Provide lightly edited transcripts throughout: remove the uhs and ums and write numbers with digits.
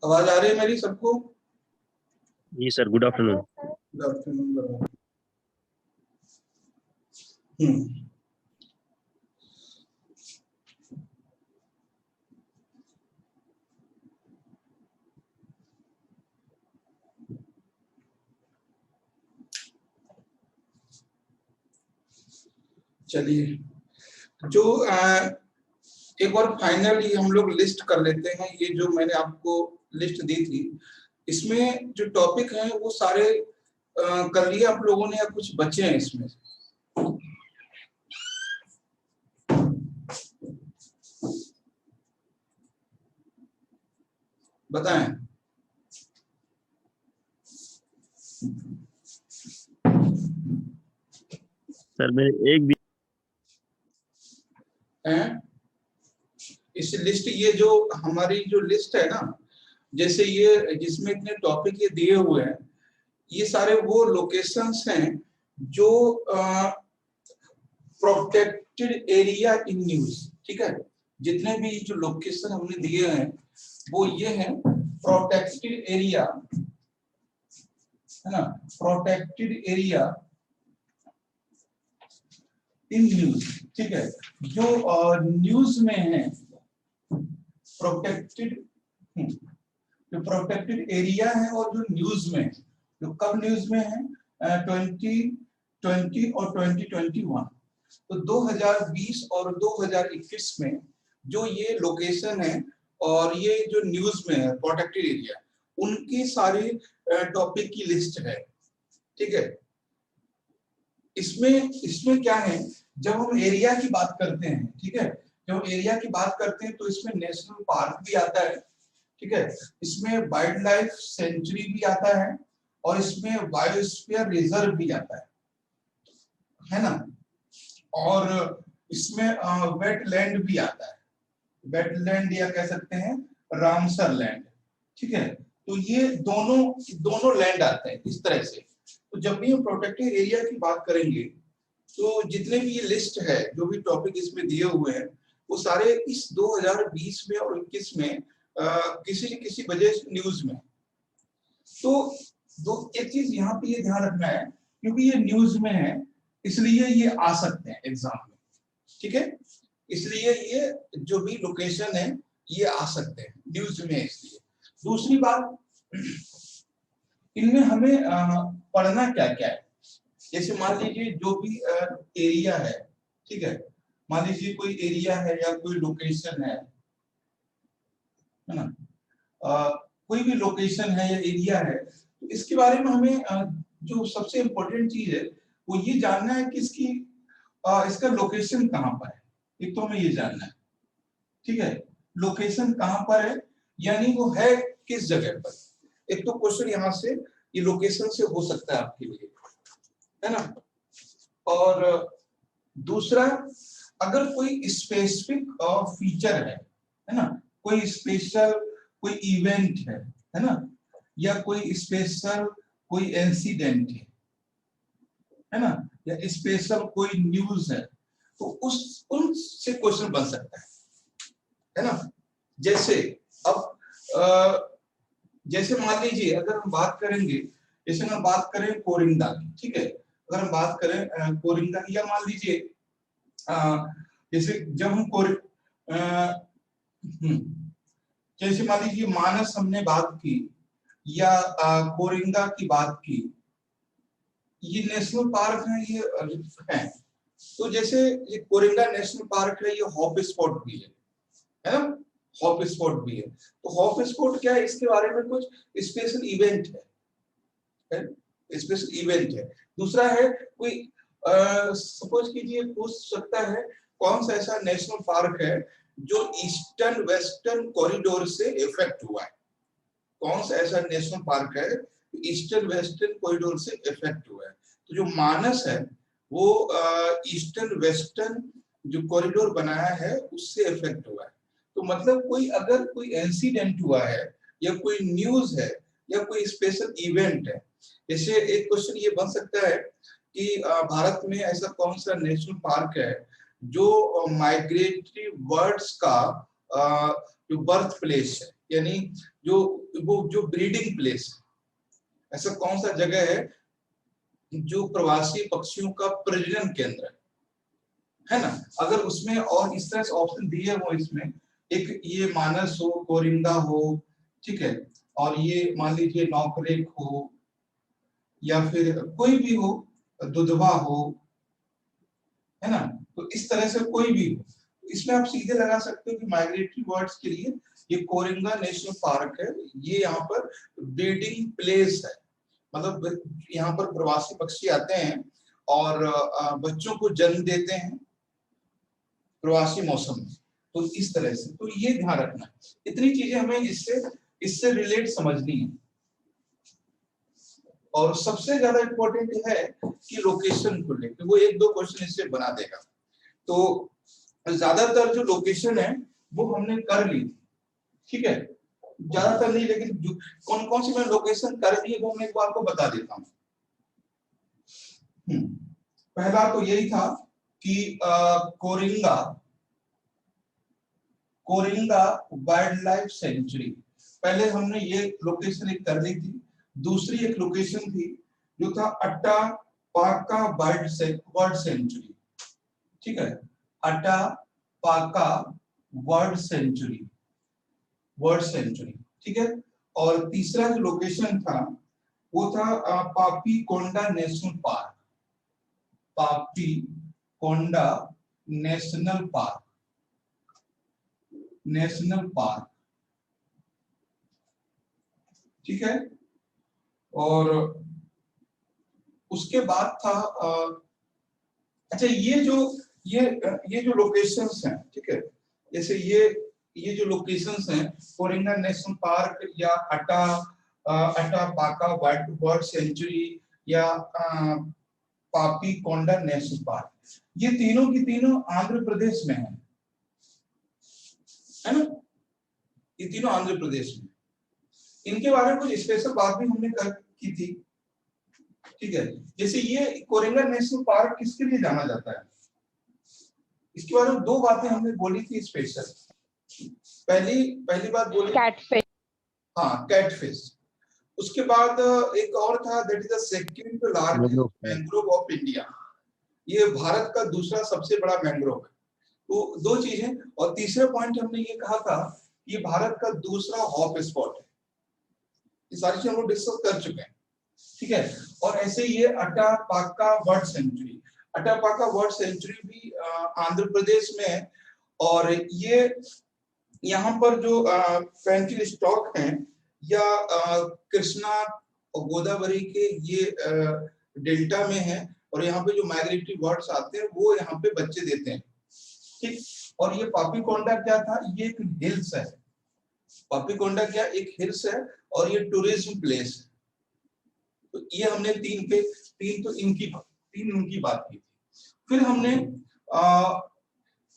आवाज आ रही है मेरी सबको? जी sir, good afternoon. Good afternoon. चलिए, जो एक बार फाइनली हम लोग लिस्ट कर लेते हैं। ये जो मैंने आपको लिस्ट दी थी, इसमें जो टॉपिक हैं वो सारे कर लिए आप लोगों ने, या कुछ बचे हैं इसमें? बताएं। सर मेरे एक भी इस लिस्ट, ये जो हमारी जो लिस्ट है ना, जैसे ये जिसमें इतने टॉपिक ये दिए हुए हैं, ये सारे वो लोकेशंस हैं जो प्रोटेक्टेड एरिया इन न्यूज। ठीक है, जितने भी जो लोकेशन हमने दिए हैं वो ये हैं प्रोटेक्टेड एरिया, है ना, प्रोटेक्टेड एरिया इन न्यूज। ठीक है, जो न्यूज में है प्रोटेक्टेड, जो प्रोटेक्टेड एरिया है और जो न्यूज में है, जो कब न्यूज में है 2020 और 2021। तो 2020 और 2021 में जो ये लोकेशन है और ये जो न्यूज में है प्रोटेक्टेड एरिया, उनकी सारी टॉपिक की लिस्ट है। ठीक है, इसमें क्या है, जब हम एरिया की बात करते हैं, ठीक है, जब एरिया की बात करते हैं तो इसमें नेशनल पार्क भी आता है। ठीक है, इसमें वाइल्ड लाइफ सेंचुरी भी आता है और इसमें बायोस्फीयर रिजर्व भी आता है ना, और इसमें वेटलैंड भी आता है, वेटलैंड या कह सकते हैं रामसर लैंड। ठीक है, तो ये दोनों लैंड आते हैं इस तरह से। तो जब भी हम प्रोटेक्टेड एरिया की बात करेंगे तो जितने भी ये लिस्ट है, जो भी टॉपिक इसमें दिए हुए हैं, वो सारे इस 2020 में और 21 में किसी न किसी वजह से न्यूज में। तो एक चीज यहाँ पे ये ध्यान रखना है, क्योंकि ये न्यूज में है इसलिए ये आ सकते हैं एग्जाम में। ठीक है, इसलिए ये जो भी लोकेशन है ये आ सकते हैं न्यूज में, इसलिए। दूसरी बात, इनमें हमें पढ़ना क्या क्या है। जैसे मान लीजिए जो भी एरिया है, ठीक है, मान लीजिए कोई एरिया है या कोई लोकेशन है ना, कोई भी लोकेशन है या एरिया है, तो इसके बारे में हमें जो सबसे इम्पोर्टेंट चीज है वो ये जानना है कि इसका लोकेशन कहाँ पर है। एक तो हमें ये जानना है, ठीक है, लोकेशन कहाँ पर है, यानी वो है किस जगह पर। एक तो क्वेश्चन यहाँ से ये लोकेशन से हो सकता है आपके लिए, है ना। और दूसरा, अगर कोई स्पेसिफिक फीचर है ना, कोई स्पेशल कोई इवेंट है ना, या कोई स्पेशल कोई इंसिडेंट है ना, या स्पेशल कोई न्यूज है, तो उनसे क्वेश्चन बन सकता है ना। जैसे अब जैसे मान लीजिए अगर हम बात करेंगे, जैसे हम बात करें कोरिंदा की, ठीक है, अगर हम बात करें कोरिंदा की, या मान लीजिए जैसे जब हम जैसे मान लीजिए मानस हमने बात की या कोरिंगा की बात की, ये नेशनल पार्क है, ये है। तो जैसे ये कोरिंगा नेशनल पार्क है, ये हॉप स्पॉट भी है ना, हॉप स्पॉट भी है। तो हॉप स्पॉट क्या है, इसके बारे में कुछ स्पेशल इवेंट है, स्पेशल इवेंट है। दूसरा है कोई सपोज कीजिए, पूछ सकता है कौन सा ऐसा नेशनल पार्क है जो ईस्टर्न वेस्टर्न कॉरिडोर से इफेक्ट हुआ है। कौन सा ऐसा नेशनल पार्क है ईस्टर्न वेस्टर्न कॉरिडोर से इफेक्ट हुआ है। तो जो मानस है वो ईस्टर्न वेस्टर्न जो कॉरिडोर बनाया है उससे इफेक्ट हुआ है। तो मतलब कोई अगर कोई इंसिडेंट हुआ है या कोई न्यूज है या कोई स्पेशल इवेंट है। जैसे एक क्वेश्चन ये बन सकता है कि भारत में ऐसा कौन सा नेशनल पार्क है जो माइग्रेटरी बर्ड्स का जो बर्थ प्लेस है, यानी जो ब्रीडिंग प्लेस है, ऐसा कौन सा जगह है जो प्रवासी पक्षियों का प्रजनन केंद्र है ना। अगर उसमें और इस तरह से ऑप्शन दिए हो, इसमें एक ये मानस हो, कोरिंगा हो, ठीक है, और ये मान लीजिए नौकरेक हो, या फिर कोई भी हो, दुधवा हो, है ना। तो इस तरह से कोई भी हो, इसमें आप सीधे लगा सकते हो कि माइग्रेटरी बर्ड्स के लिए ये कोरिंगा नेशनल पार्क है, ये यहाँ पर ब्रीडिंग प्लेस है। मतलब यहाँ पर प्रवासी पक्षी आते हैं और बच्चों को जन्म देते हैं प्रवासी मौसम में। तो इस तरह से, तो ये ध्यान रखना, इतनी चीजें हमें इससे रिलेट समझनी है। और सबसे ज्यादा इंपॉर्टेंट है कि लोकेशन को लेकर वो एक दो क्वेश्चन इससे बना देगा। तो ज्यादातर जो लोकेशन है वो हमने कर ली, ठीक है, ज्यादातर नहीं, लेकिन कौन कौन सी मैंने लोकेशन कर दी है वो मैं एक बार आपको बता देता हूँ। पहला तो यही था कि कोरिंगा वाइल्ड लाइफ सेंचुरी, पहले हमने ये लोकेशन एक कर ली थी। दूसरी एक लोकेशन थी जो था अट्टापाका बर्ड सेंचुरी, ठीक है, अट्टापाका वर्ड सेंचुरी, ठीक है। और तीसरा जो लोकेशन था वो था पापी कोंडा नेशनल पार्क, पापी कोंडा नेशनल पार्क, ठीक है। और उसके बाद था अच्छा ये जो लोकेशंस हैं, ठीक है, जैसे ये जो लोकेशंस हैं, कोरिंगा नेशनल पार्क या अट्टापाका बर्ड सेंचुरी या पापी कोंडा नेशनल पार्क, ये तीनों की तीनों आंध्र प्रदेश में है ना, ये तीनों आंध्र प्रदेश में। इनके बारे में कुछ स्पेशल बात भी हमने की थी, ठीक है। जैसे ये कोरिंगा नेशनल पार्क किसके लिए जाना जाता है, इसके बारे में दो बातें हमने बोली थी स्पेशल। पहली बात बोली कैटफिश, हाँ कैटफिश। उसके बाद एक और था, that is the second largest mangrove of India, ये भारत का दूसरा सबसे बड़ा मैंग्रोव है। तो दो चीजें, और तीसरा पॉइंट हमने ये कहा था ये भारत का दूसरा हॉट स्पॉट है। ये सारी चीजें हम लोग डिस्कस कर चुके हैं, ठीक है। और ऐसे ये अट्टापाका बर्ड सेंचुरी, अट्टापाका बर्ड सेंचुरी भी आंध्र प्रदेश में है। और ये यहाँ पर जो पेंसिल स्टॉक हैं या कृष्णा और गोदावरी के ये डेल्टा में है, और यहाँ पे जो माइग्रेटरी बर्ड्स आते हैं वो यहाँ पे बच्चे देते हैं, ठीक। और ये पापीकोंडा क्या था, ये एक हिल्स है, पापीकोंडा क्या एक हिल्स है और ये टूरिज्म प्लेस है। तो ये हमने तीन उनकी बात की थी। फिर हमने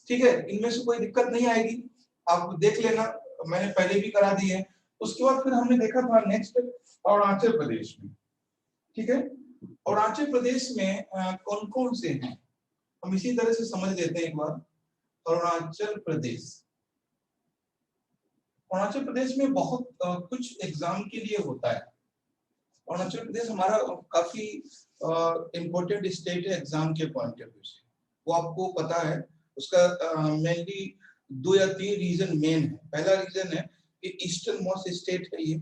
ठीक है, इनमें से कोई दिक्कत नहीं आएगी, आप देख लेना, मैंने पहले भी करा दी है। उसके बाद फिर हमने देखा था नेक्स्ट अरुणाचल प्रदेश में, ठीक है। अरुणाचल प्रदेश में कौन कौन से हैं, हम इसी तरह से समझ लेते हैं एक बार। अरुणाचल प्रदेश में बहुत कुछ एग्जाम के लिए होता है। अरुणाचल प्रदेश हमारा काफी इम्पोर्टेंट स्टेट है एग्जाम के पॉइंट ऑफ व्यू से, वो आपको पता है। उसका मेनली 2 या 3 रीजन मेन है। पहला रीजन है कि ईस्टर्न मोस्ट स्टेट है, ये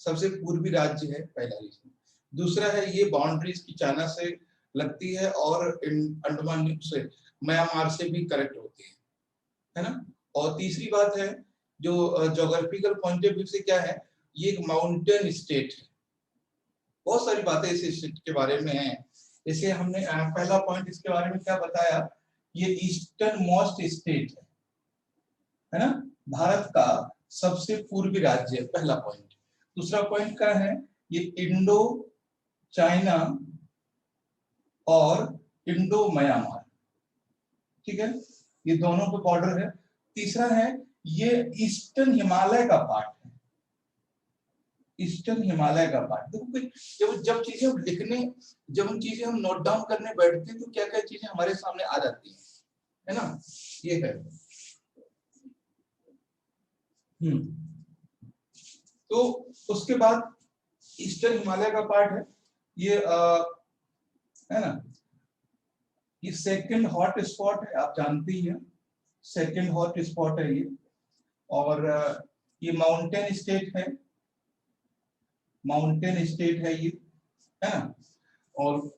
सबसे पूर्वी राज्य है, पहला रीजन। दूसरा है ये बाउंड्रीज की चाइना से लगती है और अंडमान से म्यांमार से भी करेक्ट होती है ना। और तीसरी बात है जो ज्योग्राफिकल पॉइंट ऑफ व्यू से क्या है, ये एक माउंटेन स्टेट है। बहुत सारी बातें इस स्टेट के बारे में हैं। जैसे हमने पहला पॉइंट इसके बारे में क्या बताया, ये ईस्टर्न मोस्ट स्टेट है ना, भारत का सबसे पूर्वी राज्य है, पहला पॉइंट। दूसरा पॉइंट क्या है, ये इंडो चाइना और इंडो म्यांमार, ठीक है, ये दोनों पे बॉर्डर है। तीसरा है ये ईस्टर्न हिमालय का पार्ट है, ईस्टर्न हिमालय का पार्ट। देखो जब चीजें हम लिखने, जब हम चीजें हम नोट डाउन करने बैठते हैं तो क्या क्या चीजें हमारे सामने आ जाती है ना। ये है तो उसके बाद ईस्टर्न हिमालय का पार्ट है ये, है ना, ये सेकंड हॉट स्पॉट है, आप जानते ही हैं, सेकंड हॉट स्पॉट है ये। और ये माउंटेन स्टेट है, माउंटेन स्टेट है ये, है ना। और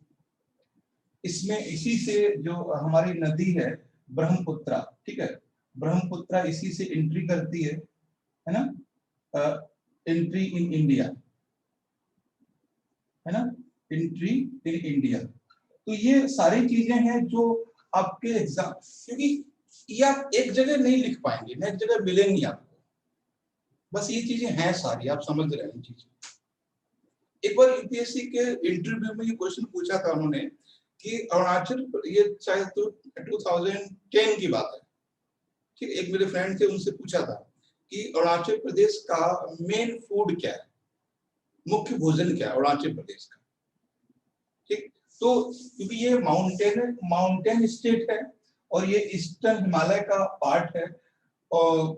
इसमें इसी से जो हमारी नदी है ब्रह्मपुत्रा, ठीक है, ब्रह्मपुत्रा इसी से एंट्री करती है ना, एंट्री इन इंडिया, है ना, एंट्री इन इंडिया। तो ये सारी चीजें हैं जो आपके एग्जाम, क्योंकि ये आप एक जगह नहीं लिख पाएंगे, नेक्स्ट जगह मिलेंगी आपको, बस ये चीजें हैं सारी, आप समझ रहे हैं चीजें। एक बार यूपीएससी के इंटरव्यू में ये क्वेश्चन पूछा था उन्होंने कि अरुणाचल, ये शायद तो 2010 की बात है, ठीक, एक मेरे फ्रेंड थे, उनसे पूछा था कि अरुणाचल प्रदेश का मेन फूड क्या है, मुख्य भोजन क्या है अरुणाचल प्रदेश का, ठीक। तो क्योंकि ये माउंटेन स्टेट है और ये ईस्टर्न हिमालय का पार्ट है, और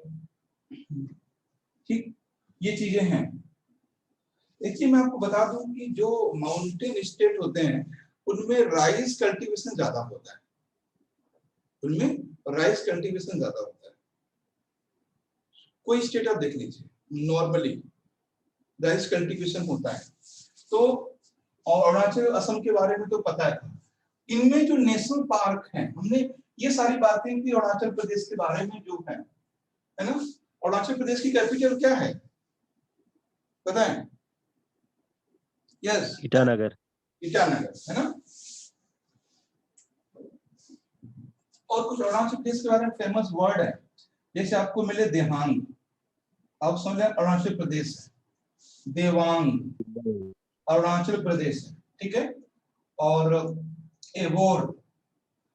ठीक, ये चीजें हैं। एक चीज मैं आपको बता दूं कि जो माउंटेन स्टेट होते हैं उनमें राइस कल्टीवेशन ज्यादा होता है, उनमें राइस कल्टीवेशन ज्यादा होता है। कोई स्टेट आप देख लीजिए, नॉर्मली राइस कल्टीवेशन होता है। तो और अरुणाचल, असम के बारे में तो पता है। इनमें जो नेशनल पार्क हैं, हमने ये सारी बातें की अरुणाचल प्रदेश के बारे में जो है ना। अरुणाचल प्रदेश की कैपिटल क्या है पता है? यस, ईटानगर। ईटानगर, है ना। और कुछ अरुणाचल प्रदेश के बारे में फेमस वर्ड है, जैसे आपको मिले देहांग, आप समझ लें अरुणाचल प्रदेश है। देवांग अरुणाचल प्रदेश है, ठीक है। और एबोर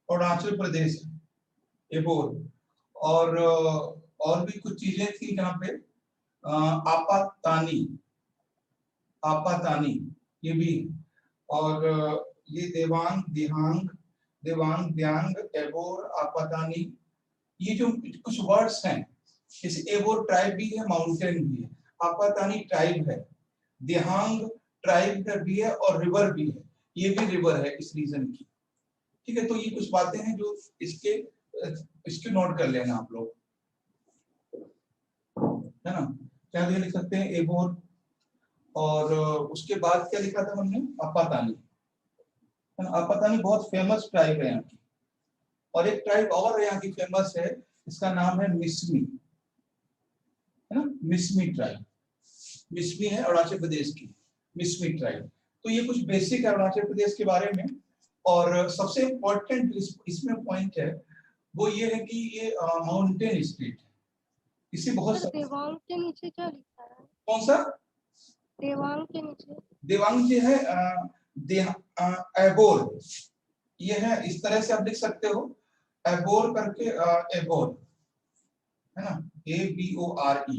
अरुणाचल प्रदेश है, एबोर। और भी कुछ चीजें थी जहाँ पे, आपातानी, आपातानी ये भी। और ये देवांग, देहांग, देवांग, द्यांग, एबोर, आपातानी, ये जो कुछ वर्ड्स हैं। जैसे एबोर ट्राइब भी है, माउंटेन भी है, आपातानी ट्राइब है, देहांग ट्राइब भी है और रिवर भी है, ये भी रिवर है इस रीजन की, ठीक है। तो ये कुछ बातें हैं जो इसके नोट कर लेना आप लोग, है ना। क्या लिख सकते हैं, एबोर, और उसके बाद क्या लिखा था हमने, आपातानी, आपातानी बहुत फेमस ट्राइब है यहाँ की। और एक ट्राइब और यहाँ की फेमस है, इसका नाम है मिसमी, है ना, मिसमी ट्राइब। मिसमी है अरुणाचल प्रदेश की, मिसमी ट्राइब। तो ये कुछ बेसिक है अरुणाचल प्रदेश के बारे में। और सबसे इम्पोर्टेंट इसमें पॉइंट है वो ये है कि ये माउंटेन स्टेट है, इसे बहुत देवांग के नीचे क्या लिखा है? कौन सा देवांग के नीचे? देवांग जो है एबोर, ये है, इस तरह से आप लिख सकते हो, एबोर करके, एबोर, है ना, ABORE।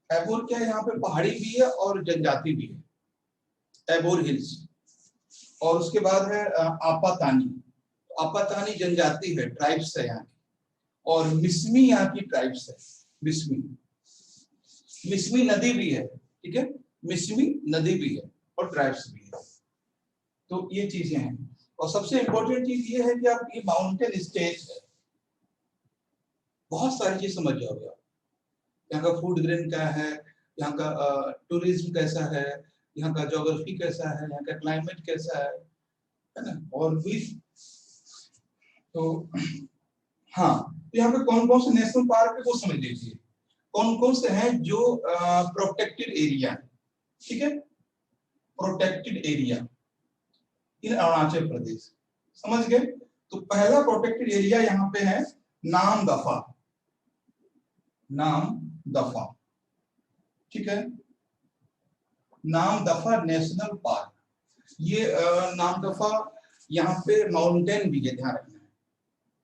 एबोर क्या है, यहाँ पे पहाड़ी भी है और जनजाति भी है, एबोर हिल्स। और उसके बाद है आपातानी, आपातानी जनजाति है, ट्राइब्स है यहाँ की। और मिसमी यहाँ की ट्राइब्स है, मिसमी, मिसमी नदी भी है, ठीक है, मिसमी नदी भी है और ट्राइब्स भी है। तो ये चीजें हैं। और सबसे इंपॉर्टेंट चीज ये है कि आप ये माउंटेन स्टेट है, बहुत सारी चीज समझ जाओगे आप। यहाँ का फूड ग्रेन क्या है, यहाँ का टूरिज्म कैसा है, यहाँ का ज्योग्राफी कैसा है, यहाँ का क्लाइमेट कैसा है ना। और भी तो हाँ, तो यहाँ पे कौन कौन से नेशनल पार्क है वो समझ लीजिए, कौन कौन से हैं जो प्रोटेक्टेड एरिया है, ठीक है, protected area in Arunachal Pradesh, समझ गए। तो पहला प्रोटेक्टेड एरिया यहाँ पे है नामदफा, नामदफा, ठीक है, नामदफा नेशनल पार्क। ये नामदफा यहाँ पे माउंटेन भी है, ध्यान रखना है,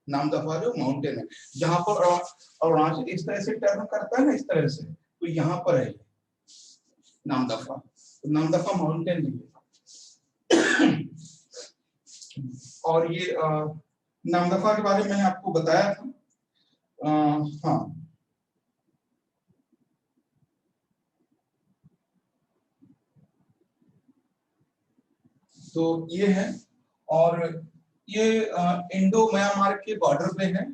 नामदफा जो माउंटेन है, जहां पर अरुणाचल इस तरह से टर्न करता है ना, इस तरह से, तो यहाँ पर है नामदफा। तो नामदफा माउंटेन भी है। और ये नामदफा के बारे में मैंने आपको बताया था। हाँ, तो ये है, और ये इंडो म्यांमार के बॉर्डर पे है,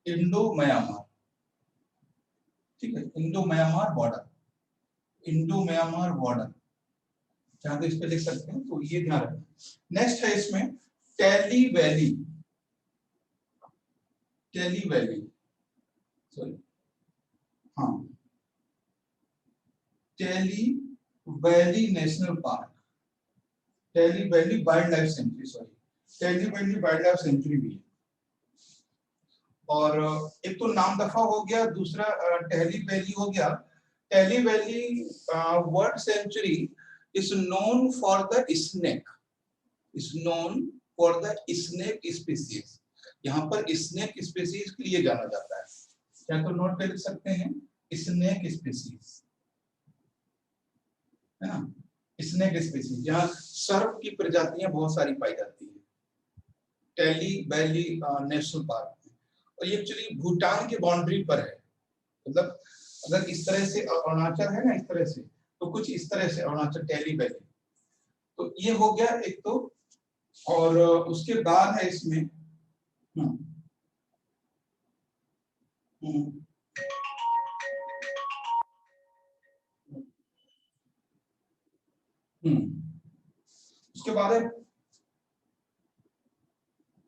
इंडो म्यांमार, ठीक है, Indo Myanmar border, Indo Myanmar border, जहां तो इस पे लिख सकते हैं, तो ये ध्यान रखना। नेक्स्ट है इसमें Talle valley, Talle valley, sorry, हाँ, Talle valley national park, Talle valley wild life sanctuary, sorry, Talle valley wild life sanctuary भी है। और एक तो नाम दफा हो गया, दूसरा टेली वैली हो गया। Talle Valley world sanctuary is known for the snake, is known for the snake species. यहाँ पर स्नेक स्पीसीज के लिए जाना जाता है, क्या तो नोट पे लिख सकते हैं, स्नेक स्पीसीज, है ना, स्नेक स्पीसीज, यहाँ सर्प की प्रजातियां बहुत सारी पाई जाती है टेली वैली नेशनल पार्क में। और ये एक्चुअली भूटान के बाउंड्री पर है, मतलब अगर इस तरह से अरुणाचल है ना, इस तरह से, तो कुछ इस तरह से अरुणाचल टेली वैली, तो ये हो गया एक तो। और उसके बाद है इसमें उसके बाद है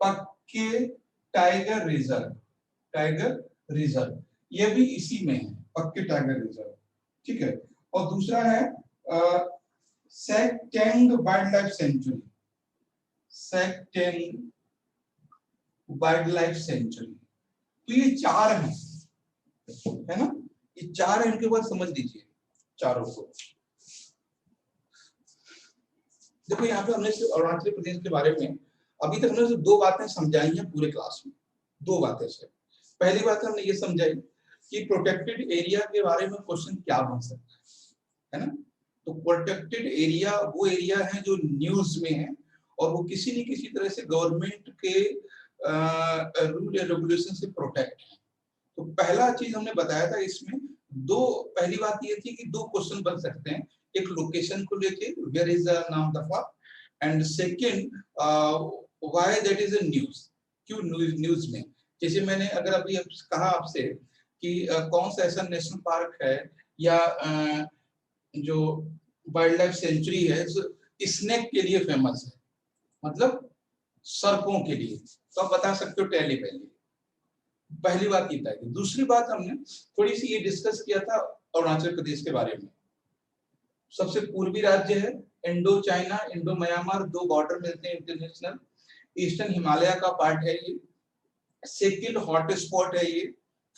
पक्के टाइगर रिजर्व, टाइगर रिजर्व, ये भी इसी में है, पक्के टाइगर रिजर्व, ठीक है। और दूसरा है Sakteng wild life sanctuary, Sakteng wild life sanctuary. तो ये चार हैं, है ना, ये चार है, इनके बाद समझ लीजिए चारों को। देखो यहाँ पे हमने सिर्फ अरुणाचल प्रदेश के बारे में अभी तक हमने सिर्फ दो बातें समझाई हैं पूरे क्लास में, दो बातें से। पहली बात हमने ये समझाई कि प्रोटेक्टेड एरिया के बारे में क्वेश्चन क्या बन सकता है ना। तो प्रोटेक्टेड एरिया वो एरिया है जो न्यूज में है, और वो किसी न किसी तरह से गवर्नमेंट के रूल या रेगुलेशन से प्रोटेक्ट है। तो पहला चीज हमने बताया था इसमें, दो, पहली बात ये थी कि दो क्वेश्चन बन सकते हैं, एक लोकेशन को लेके वेयर इज द नाम दफा, and second why that is a news, क्यों न्यूज में। जैसे मैंने अगर अभी कहा आपसे कि कौन सा ऐसा नेशनल पार्क है या जो वाइल्ड लाइफ सेंचुरी है स्नेक के लिए फेमस है, मतलब सर्पों के लिए, तो आप बता सकते हो टेली वैली। पहली बात ये था। दूसरी बात हमने थोड़ी सी ये डिस्कस किया था अरुणाचल प्रदेश के बारे में। सबसे पूर्वी राज्य है, इंडो चाइना, इंडो म्यांमार, दो बॉर्डर मिलते हैं इंटरनेशनल, ईस्टर्न हिमालय का पार्ट है ये, सेकंड हॉट स्पॉट है ये,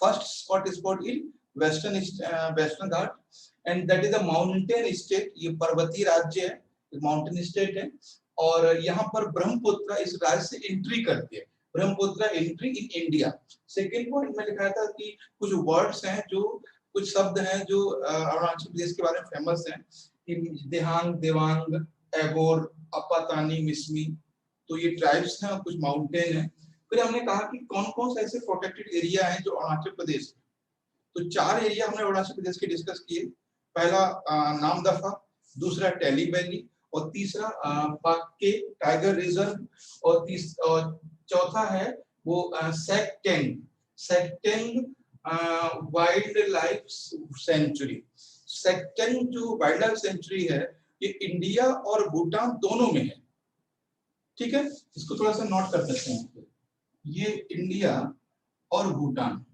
first hot spot in western Ghat, and that is a mountain state, ये पर्वतीय राज्य है, माउंटेन स्टेट है। और यहाँ पर ब्रह्मपुत्र इस राज्य से एंट्री करती है, Brahmaputra entry in India. Second point में लिखा था कि कुछ वर्ड्स हैं जो, कुछ शब्द हैं जो अरुणाचल प्रदेश के बारे में फेमस हैं, देहांग, देवांग, एगोर, अपातानी, मिसमी, तो ये ट्राइब्स हैं और कुछ माउंटेन है। फिर हमने कहा कि कौन कौन से ऐसे प्रोटेक्टेड एरिया हैं जो अरुणाचल प्रदेश, तो चार एरिया हमने अरुणाचल प्रदेश के डिस्कस किए। पहला नामदफा, दूसरा टेली वैली, और तीसरा पाक्के टाइगर रिजर्व, और चौथा है वो सेकटेंग, सेकटेंग वाइल्ड लाइफ सेंचुरी। सेकटेंग जो वाइल्ड लाइफ सेंचुरी है ये इंडिया और भूटान दोनों में है, ठीक है, इसको थोड़ा सा नोट कर सकते हैं। ये इंडिया और भूटान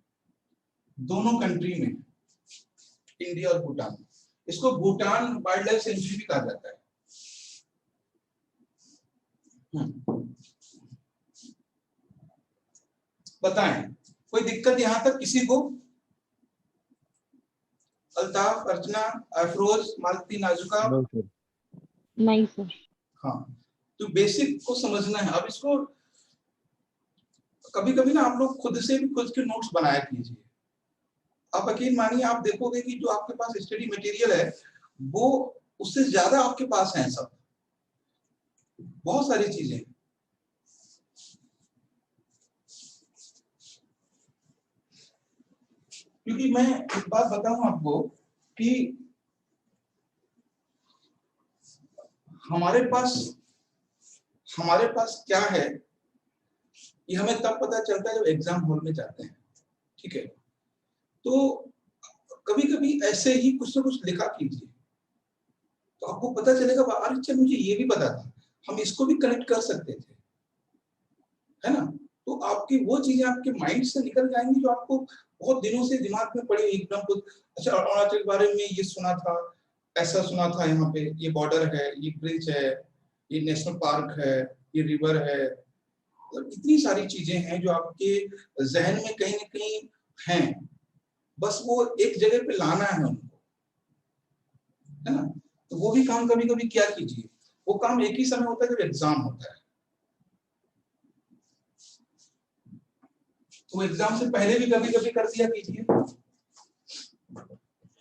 दोनों कंट्री में, इंडिया और भूटान, इसको भूटान वाइल्ड लाइफ सेंचुरी भी कहा जाता है। बताएं कोई दिक्कत यहां तक किसी को? अल्ताफ, अर्चना, अफरोज, मालती, नाजुका? No, sir. नहीं सर। हाँ, तो बेसिक को समझना है। अब इसको कभी कभी ना आप लोग खुद से भी खुद के नोट्स बनाया कीजिए। आप यकीन मानिए, आप देखोगे कि जो आपके पास स्टडी मटेरियल है वो उससे ज्यादा आपके पास है, सब बहुत सारी चीजें। क्योंकि मैं एक बात बताऊं आपको कि हमारे पास क्या है ये हमें तब पता चलता है जब एग्जाम हॉल में जाते हैं, ठीक है। तो कभी कभी ऐसे ही कुछ ना कुछ लिखा कीजिए तो आपको पता चलेगा, अरे अच्छा मुझे ये भी पता था, हम इसको भी कनेक्ट कर सकते थे, है ना। तो आपकी वो चीजें आपके माइंड से निकल जाएंगी जो आपको बहुत दिनों से दिमाग में पड़ी हुई एकदम कुछ, अच्छा अरुणाचल के बारे में ये सुना था, ऐसा सुना था, यहाँ पे ये बॉर्डर है, ये ब्रिज है, ये नेशनल पार्क है, ये रिवर है, मतलब इतनी सारी चीजें हैं जो आपके जहन में कहीं ना कहीं हैं, बस वो एक जगह पे लाना है उनको, है ना। तो वो भी काम कभी कभी क्या कीजिए, वो काम एक ही समय होता है जब एग्जाम होता है, तो एग्जाम से पहले भी कभी कभी कर दिया कीजिए,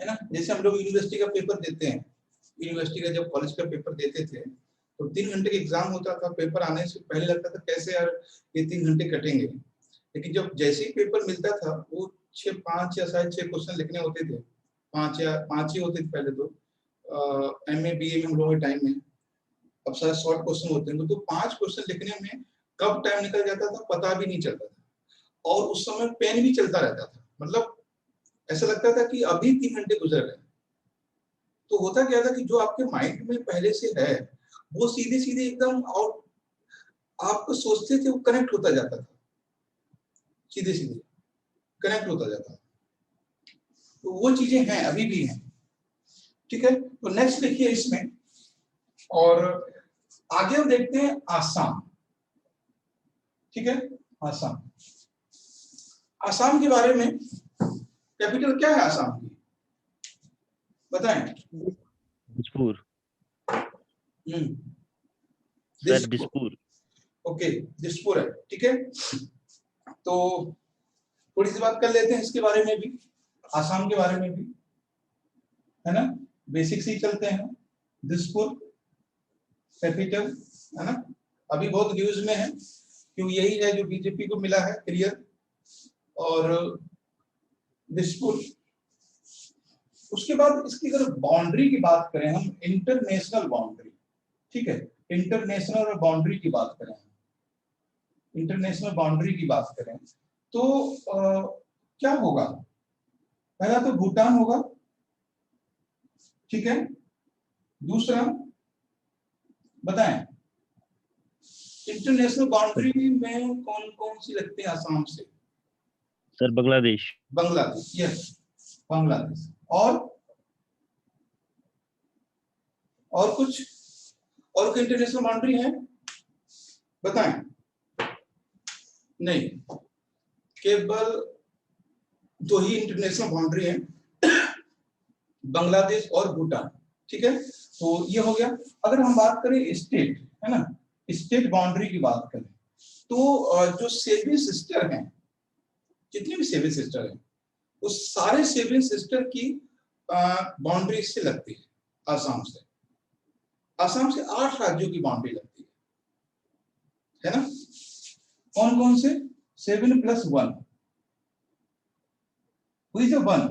है ना। जैसे हम लोग यूनिवर्सिटी का पेपर देते हैं, यूनिवर्सिटी का जब कॉलेज का पेपर देते थे तो 3 घंटे का एग्जाम होता था, पेपर आने से पहले लगता था कैसे यार ये 3 घंटे कटेंगे, लेकिन जब जैसे ही पेपर मिलता था वो 5 या शायद 6 क्वेश्चन लिखने होते थे, 5 ही होते थे पहले तो, MA BA में हम लोगों के टाइम में, अब शायद शॉर्ट क्वेश्चन होते हैं, तो 5 क्वेश्चन लिखने में कब टाइम निकल जाता था पता भी नहीं चलता था, और उस समय पेन भी चलता रहता था, मतलब ऐसा लगता था कि अभी 3 घंटे गुजर गए। तो होता क्या था कि जो आपके माइंड में पहले से है वो सीधे सीधे एकदम, और आप सोचते थे वो कनेक्ट होता जाता था, सीधे सीधे कनेक्ट होता जाता था, तो वो चीजें हैं, अभी भी हैं, ठीक है। तो नेक्स्ट देखिए इसमें, और आगे हम देखते हैं आसाम, ठीक है। आसाम, आसाम के बारे में कैपिटल क्या है आसाम की, बताएं। दिसपुर सर, दिसपुर। ओके, दिसपुर है, ठीक है। तो थोड़ी सी बात कर लेते हैं इसके बारे में भी, आसाम के बारे में भी, है ना, बेसिक से ही चलते हैं। दिसपुर कैपिटल, है ना, अभी बहुत न्यूज में है क्योंकि यही है जो बीजेपी को मिला है क्लियर, और दिसपुर। उसके बाद इसकी अगर बाउंड्री की बात करें हम, इंटरनेशनल बाउंड्री, ठीक है, इंटरनेशनल और बाउंड्री की बात करें, इंटरनेशनल बाउंड्री की बात करें तो क्या होगा, पहला तो भूटान होगा, ठीक है। दूसरा बताएं इंटरनेशनल बाउंड्री में कौन कौन सी लगती है आसाम से, सर बांग्लादेश। बांग्लादेश, यस, बांग्लादेश, और कुछ और कोई इंटरनेशनल बाउंड्री है, बताएं। नहीं, केवल 2 ही इंटरनेशनल बाउंड्री है, बांग्लादेश और भूटान, ठीक है। तो ये हो गया। अगर हम बात करें स्टेट, है ना, स्टेट बाउंड्री की बात करें तो जो 7 सिस्टर हैं, जितनी भी 7 सिस्टर हैं, उस सारे 7 सिस्टर की बाउंड्री से लगती है आसाम से, आसाम से 8 राज्यों की बाउंड्री लगती है ना। कौन कौन से, 7 + 1, हुई जो 1,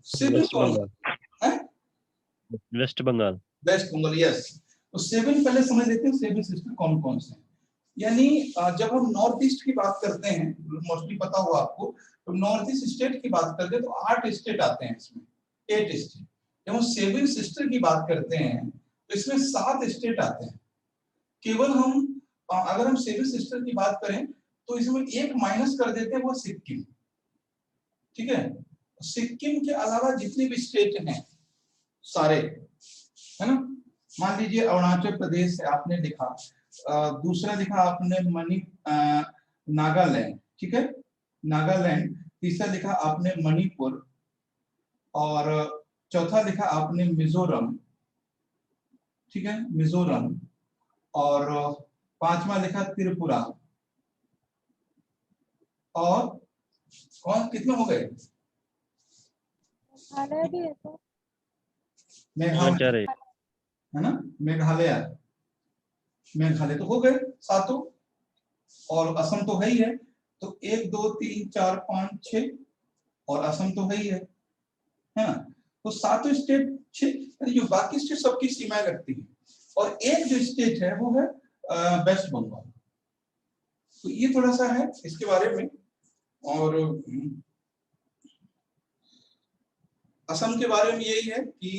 7 वेस्ट कौन बंगाल। है, West Bengal. West Bengal, yes. तो 7 पहले समझ लेते हैं 7 सिस्टर कौन कौन से हैं। यानी जब हम नॉर्थ ईस्ट की बात करते हैं, मोस्टली पता होगा आपको, तो नॉर्थ ईस्ट स्टेट की बात करते हैं तो 8 स्टेट आते हैं इसमें, 8 स्टेट। जब हम 7 सिस्टर की बात करते हैं तो इसमें 7 स्टेट आते हैं। केवल हम अगर हम 7 सिस्टर की बात करें तो इसमें एक माइनस कर देते हैं, वो सिक्किम, ठीक है। सिक्किम के अलावा जितने भी स्टेट हैं सारे, है ना, मान लीजिए अरुणाचल प्रदेश से आपने लिखा, दूसरा लिखा आपने नागालैंड, ठीक है, नागालैंड। तीसरा लिखा आपने मणिपुर, और चौथा लिखा आपने मिजोरम, ठीक है, मिजोरम, और 5वां लिखा त्रिपुरा, और कौन, कितने हो गए, मेघालय भी है तो, मेघालय, है ना, मेघालय, मेघालय तो हो गए 7, और असम तो है ही है, तो 1 2 3 4 5 6, और असम तो है ही है ना। तो 7 स्टेट जो बाकी स्टेट सबकी सीमाएं लगती है, और एक जो स्टेट है वो है वेस्ट बंगाल। तो ये थोड़ा सा है इसके बारे में। और असम के बारे में यही है कि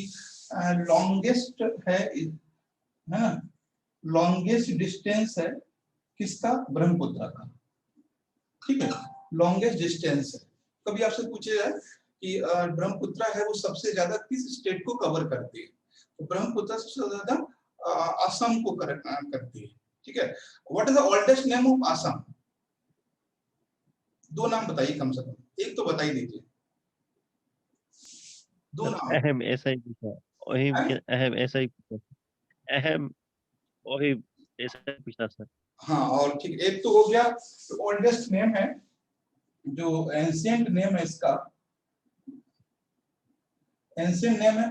लॉन्गेस्ट है ना, लॉन्गेस्ट डिस्टेंस है किसका, ब्रह्मपुत्र का। ठीक है, लॉन्गेस्ट डिस्टेंस है। कभी आपसे पूछे जाए कि ब्रह्मपुत्र है वो सबसे ज्यादा किस स्टेट को कवर करती है, तो ब्रह्मपुत्र सबसे ज्यादा असम को करती है। ठीक है, what is the oldest name of Assam? 2 नाम बताइए, कम से कम एक तो बता ही दीजिए, 2 नाम। अहम ऐसा ही पूछा, वही हैं? अहम ऐसा ही पूछा, अहम वही ऐसा ही पूछना सर। हाँ, और ठीक, एक तो हो गया ओल्डेस्ट नेम है, जो एंशिएंट नेम है इसका, एंशिएंट नेम है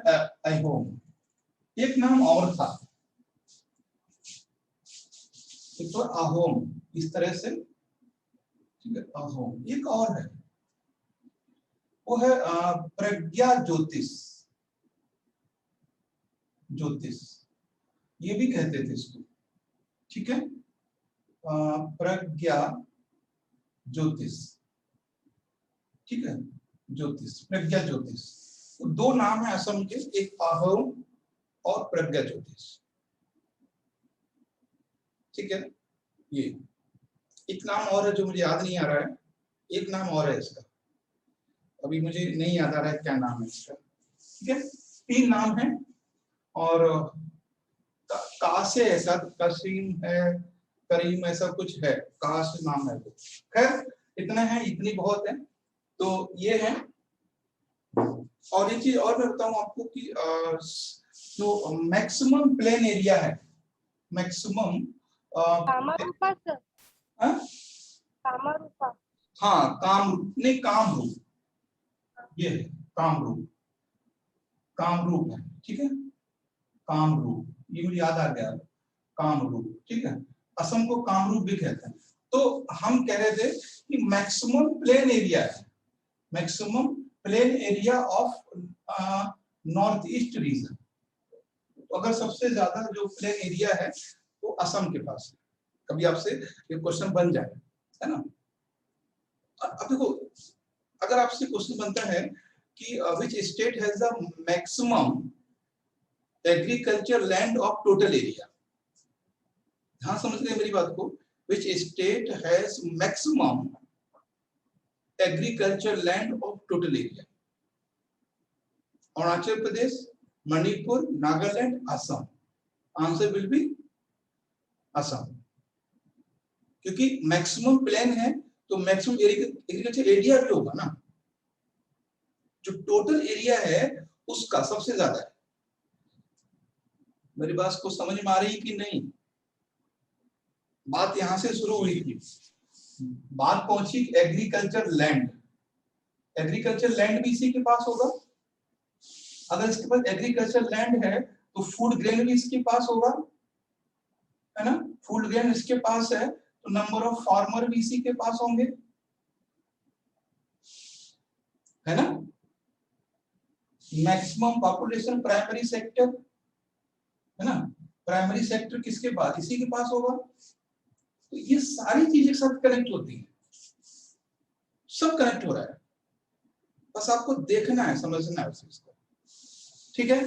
अहोम। एक नाम और था, एक तो अहोम, इस तरह से। ठीक है, अहोम। एक और है, वो है प्रज्ञा ज्योतिष, ज्योतिष ये भी कहते थे इसको। ठीक है, प्रज्ञा ज्योतिष। ठीक है, ज्योतिष, प्रज्ञा ज्योतिष। तो 2 नाम है असम के, एक अहोम और प्रज्ञा ज्योतिष। ठीक है, ये एक नाम और है जो मुझे याद नहीं आ रहा है, एक नाम और है इसका, अभी मुझे नहीं याद आ रहा है क्या नाम है इसका। ठीक है, 3 नाम है, और कासे ऐसा, कसीम है, करीम ऐसा कुछ है, काश नाम है वो। खैर इतना है, इतनी बहुत है। तो ये है। और एक चीज और मैं बताऊं आपको कि जो मैक्सिमम प्लेन एरिया है, मैक्सिमम कामरूपा सर, कामरूपा। हाँ, कामरूप नहीं, कामरूप, ये है कामरूप, कामरूप है। ठीक है, कामरूप, ये मुझे याद आ गया, कामरूप। ठीक है, असम को कामरूप भी कहते हैं। तो हम कह रहे थे कि मैक्सिमम प्लेन एरिया है, maximum plain area of north east region. तो अगर सबसे ज्यादा जो प्लेन एरिया है वो असम के पास है। कभी आपसे ये क्वेश्चन बन जाए, है ना। अब देखो, अगर आपसे क्वेश्चन बनता है कि which state has the maximum agriculture land of total area, हाँ समझ रहे मेरी बात को, which state has maximum agriculture land of total area? Arunachal Pradesh, Manipur, Nagaland, Assam. Answer will be Assam, क्योंकि मैक्सिमम प्लेन है तो मैक्सिमम एग्रीकल्चर एरिया भी होगा ना, जो टोटल एरिया है उसका सबसे ज्यादा है। मेरी बात को समझ में आ रही कि नहीं? बात यहां से शुरू हुई थी, बात पहुंची एग्रीकल्चर लैंड। एग्रीकल्चर लैंड भी इसी के पास होगा। अगर इसके पास एग्रीकल्चर लैंड है तो फूड ग्रेन भी इसके पास होगा, है ना। फूड ग्रेन इसके पास है तो नंबर ऑफ फार्मर भी इसी के पास होंगे, है ना। मैक्सिमम पॉपुलेशन प्राइमरी सेक्टर, है ना, प्राइमरी सेक्टर किसके पास, इसी के पास होगा। तो ये सारी चीजें सब कनेक्ट होती हैं, सब कनेक्ट हो रहा है, बस आपको देखना है, समझना है उस चीज को। ठीक है,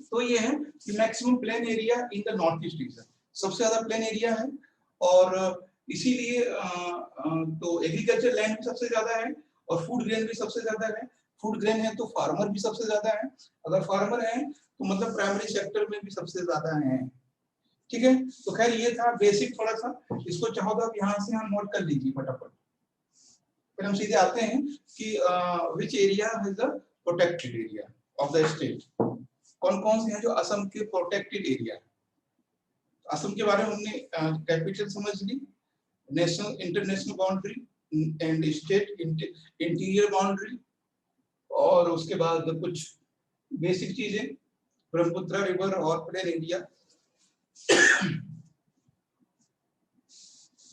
तो ये है कि maximum plain area in the north east region, सबसे ज्यादा प्लेन एरिया है, और इसीलिए तो एग्रीकल्चर लैंड भी सबसे ज्यादा है और फूड ग्रेन भी सबसे ज्यादा है। फूड ग्रेन है तो फार्मर भी सबसे ज्यादा है, अगर फार्मर है तो मतलब प्राइमरी सेक्टर में भी सबसे ज्यादा है। ठीक है, तो खैर ये था बेसिक थोड़ा सा, इसको चाहो तो आप यहाँ से नोट कर लीजिए फटाफट। फिर हम सीधे आते हैं कि which area is the protected area of the state. कौन कौन से हैं जो असम के प्रोटेक्टेड एरिया। असम के बारे में हमने कैपिटल समझ ली, national international boundary and state interior boundary, और उसके बाद कुछ बेसिक चीजें, ब्रह्मपुत्र रिवर और प्लेन एरिया।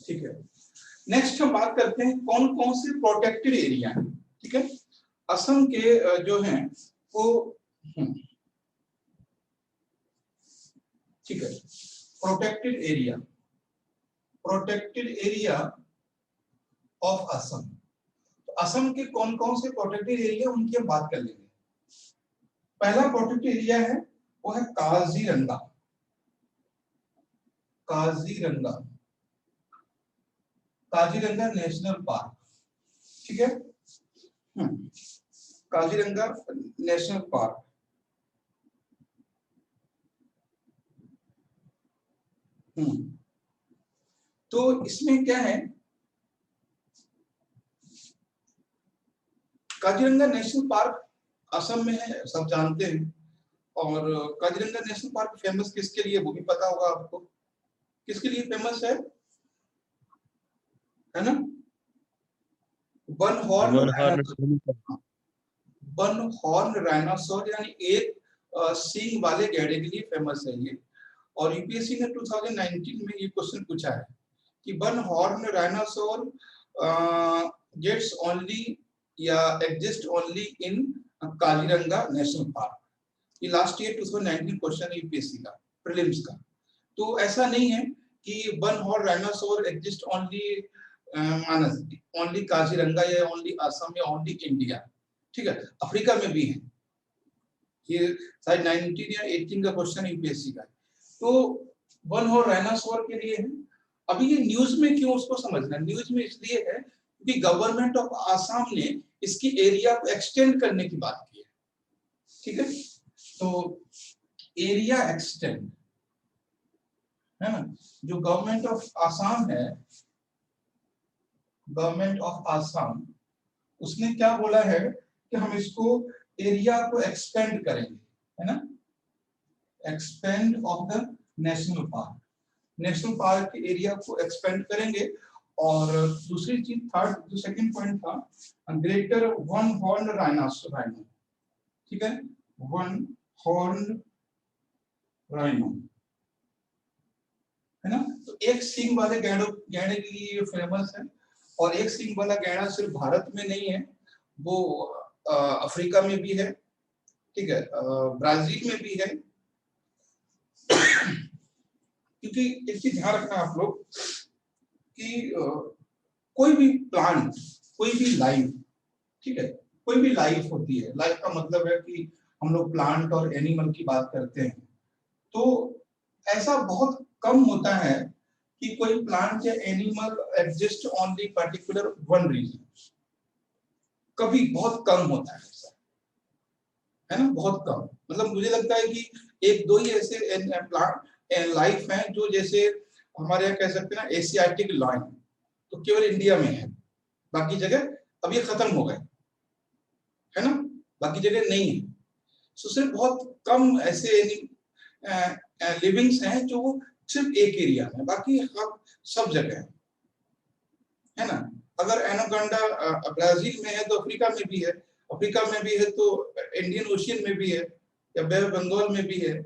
ठीक है, नेक्स्ट हम बात करते हैं कौन कौन से प्रोटेक्टेड एरिया हैं। ठीक है, असम के जो हैं वो ठीक है, प्रोटेक्टेड एरिया ऑफ असम। तो असम के कौन कौन से प्रोटेक्टेड एरिया उनकी हम बात कर लेंगे। पहला प्रोटेक्टेड एरिया है वो है काजीरंगा। काजीरंगा नेशनल पार्क, ठीक है। Kaziranga national park. तो इसमें क्या है, काजीरंगा नेशनल पार्क असम में है, सब जानते हैं। और काजीरंगा नेशनल पार्क फेमस किसके लिए, वो भी पता होगा आपको। किसके लिए फेमस है ना? वन हॉर्न राइनोसोर यानी एक सींग वाले गैंडे के लिए फेमस है ये। और यूपीएससी ने 2019 में ये क्वेश्चन पूछा है कि one horn rhinoceros gets only या exist only in Kaziranga national park. ये लास्ट ईयर 2019 क्वेश्चन है यूपीएससी का, प्रीलिम्स का। तो ऐसा नहीं है कि one horn rhinoceros exist only Manas, only Kaziranga या ओनली असम या ओनली इंडिया, ठीक है। अफ्रीका में भी है, ये शायद 19 या 18 का क्वेश्चन यूपीएससी का। तो वन हॉर्न राइनोसोर के लिए है। अभी ये न्यूज में क्यों उसको समझना, न्यूज में इसलिए है क्योंकि गवर्नमेंट ऑफ आसाम ने इसकी एरिया को एक्सटेंड करने की बात की है, ठीक है। तो एरिया एक्सटेंड है ना, जो गवर्नमेंट ऑफ आसाम है, गवर्नमेंट ऑफ आसाम, उसने क्या बोला है कि हम इसको एरिया को एक्सपेंड करेंगे, है ना, expand of the national park के एरिया को एक्सपेंड करेंगे। और दूसरी चीज, थर्ड जो सेकंड पॉइंट था, ग्रेटर वन हॉर्न राइनो, ठीक है, वन हॉर्न राइनो, है ना। तो एक सींग वाले गैंडे के लिए फेमस है। और एक सींग वाला गैंडा सिर्फ भारत में नहीं है, वो अफ्रीका में भी है, ठीक है, ब्राजील में भी है। क्योंकि एक चीज ध्यान रखना आप लोग कि कोई भी प्लांट, कोई भी लाइफ, ठीक है, कोई भी लाइफ होती है, लाइफ का मतलब है कि हम लोग प्लांट और एनिमल की बात करते हैं, तो ऐसा बहुत कम होता है कि कोई प्लांट या animal exist only particular one region. कभी बहुत कम होता है ऐसा, है ना, बहुत कम। मतलब मुझे लगता है कि एक दो ही ऐसे प्लांट लाइफ हैं जो जैसे हमारे यहाँ कह सकते हैं ना एशियाटिक लाइन, तो केवल इंडिया में है, बाकी जगह अब ये खत्म हो गए, है ना, बाकी जगह नहीं है। तो सिर्फ बहुत कम ऐसे लिविंग्स हैं जो सिर्फ एक एरिया में, बाकी सब जगह है ना। अगर एनाकोंडा ब्राजील में है तो अफ्रीका में भी है, अफ्रीका में भी है तो इंडियन ओशियन में भी है, या बे बंगाल में भी है।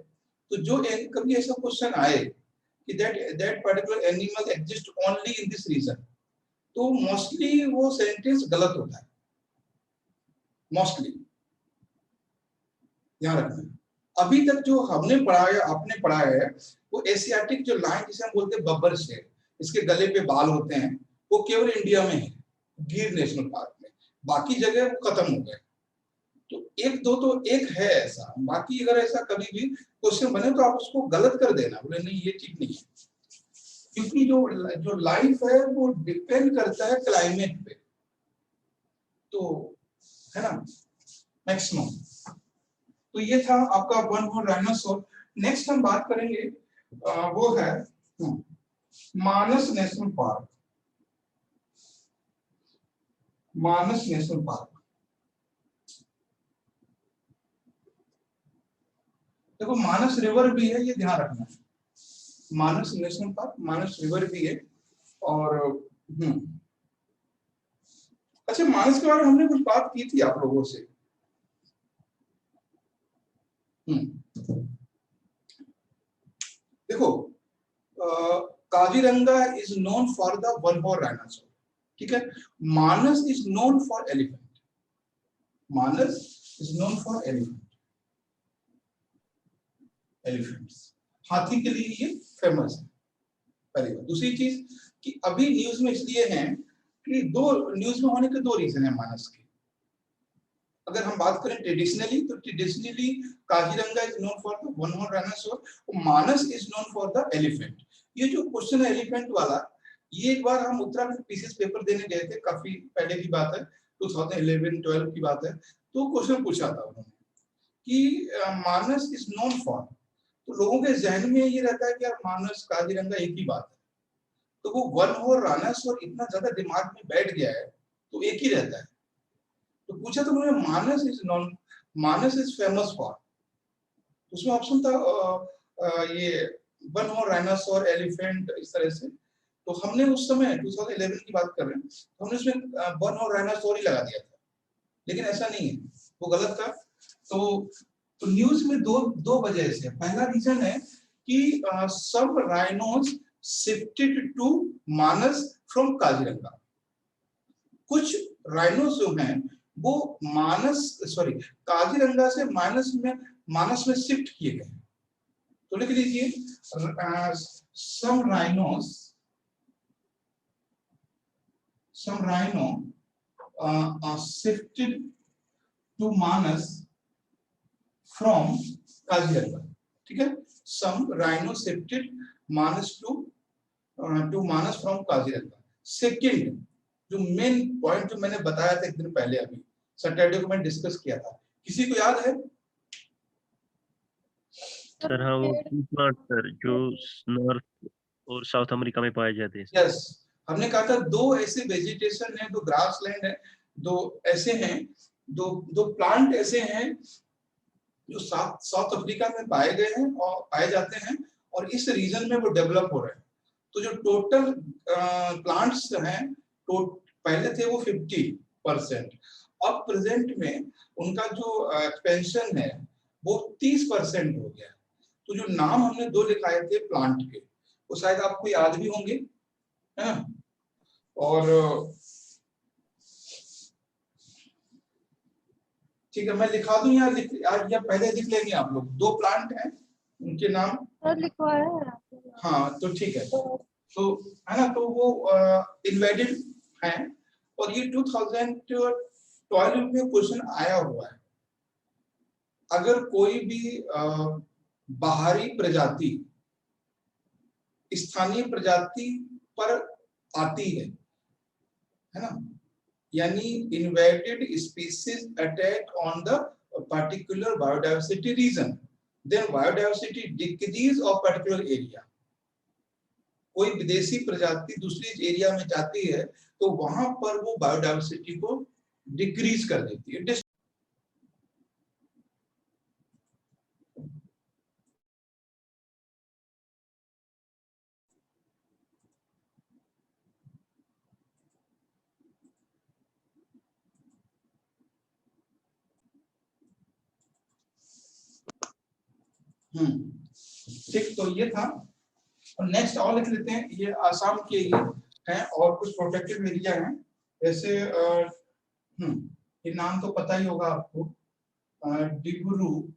तो जो कभी ऐसा क्वेश्चन आए कि that particular animal exist only in this region, तो मोस्टली वो सेंटेंस गलत होता है, मोस्टली ध्यान रखना। अभी तक जो हमने पढ़ा है, आपने पढ़ा है, वो एशियाटिक जो लाइन जिसे हम बोलते हैं बब्बर शेर, इसके गले पे बाल होते हैं, वो केवल इंडिया में है, गिर नेशनल पार्क में, बाकी जगह वो खत्म हो गए। तो एक दो तो एक है ऐसा, बाकी अगर ऐसा कभी भी क्वेश्चन बने तो आप उसको गलत कर देना, बोले नहीं ये ठीक नहीं है, क्योंकि जो लाइफ है वो डिपेंड करता है क्लाइमेट पे, तो है ना, मैक्सिमम। तो ये था आपका वन हॉर्न राइनोसोर। नेक्स्ट हम बात करेंगे वो है मानस नेशनल पार्क। मानस नेशनल पार्क, देखो मानस रिवर भी है, ये ध्यान रखना है, मानस नेशनल पार्क, मानस रिवर भी है। और अच्छा, मानस के बारे में हमने कुछ बात की थी आप लोगों से। देखो Kaziranga is known for the one horn rhinoceros, ठीक है। Manas is known for elephant, Manas is known for elephants. हाथी के लिए ये फेमस है, पहली बात। दूसरी चीज कि अभी न्यूज में इसलिए है कि न्यूज में होने के दो रीजन है मानस के। अगर हम बात करें ट्रेडिशनली, तो traditionally Kaziranga is known for the one horn dinosaur, Manas is known for the elephant. ये जो क्वेश्चन है एलिफेंट वाला, ये एक बार हम उत्तराखंड पीसीएस पेपर देने गए थे, काफी पहले की बात है, 2011-12 की बात है। तो क्वेश्चन पूछा था उन्होंने कि मानस इज नोन फॉर, तो लोगों के जहन में ये रहता है कि यार मानस काजीरंगा एक ही बात है, तो वो वन हॉर्न डायनासोर इतना ज्यादा दिमाग में बैठ गया है तो एक ही रहता है। तो पूछा तो उन्होंने मानस इज फेमस फॉर, उसमें ऑप्शन था ये वन हॉर्न डायनासोर, एलिफेंट, इस तरह से। तो हमने उस समय 2011 की बात कर रहे हैं, तो हमने उसमें वन हॉर्न डायनासोर ही लगा दिया था, लेकिन ऐसा नहीं है, वो गलत था। तो न्यूज में दो वजह से। पहला रीजन है कि सब rhinos shifted to Manas from Kaziranga. कुछ राइनोस जो हैं वो काजीरंगा से मानस में शिफ्ट किए गए। तो लिख लीजिए some rhino shifted to Manas from Kaziranga, ठीक है। some rhino shifted Manas to Manas from Kaziranga. Second जो मेन पॉइंट जो मैंने बताया था एक दिन पहले, अभी सैटरडे को मैंने डिस्कस किया था, किसी को याद है? सर हाँ, वो प्लांट सर जो नॉर्थ और साउथ अमेरिका में पाए जाते हैं। यस, हमने कहा था दो ऐसे वेजिटेशन है, दो ग्रासलैंड है, दो ऐसे हैं, दो प्लांट ऐसे हैं जो साउथ अफ्रीका में पाए गए हैं और पाए जाते हैं, और इस रीजन में वो डेवलप हो रहे हैं। तो जो टोटल प्लांट्स हैं, तो पहले थे वो 50%, अब प्रेजेंट में उनका जो एक्सपेंशन है वो 30% हो गया। तो जो नाम हमने दो लिखाए थे प्लांट के, वो शायद आपको याद भी होंगे, है ना? और ठीक है, मैं लिखा दूं या पहले लिख लेंगे आप लोग? दो प्लांट हैं, उनके नाम लिखवाया है। हाँ, तो ठीक है, तो है ना, तो वो इन्वेडेड हैं, और ये 2012 में क्वेश्चन आया हुआ है। अगर कोई भी बाहरी प्रजाति स्थानीय प्रजाति पर आती है ना, यानी invaded species attack on the particular biodiversity region, then biodiversity decrease of particular area. कोई विदेशी प्रजाति दूसरी एरिया में जाती है तो वहां पर वो बायोडायवर्सिटी को डिक्रीज कर देती है। ठीक, तो ये था। और नेक्स्ट और लिख लेते हैं, ये आसाम के ही हैं और कुछ प्रोटेक्टेड एरिया हैं, जैसे ये नाम तो पता ही होगा आपको, डिब्रू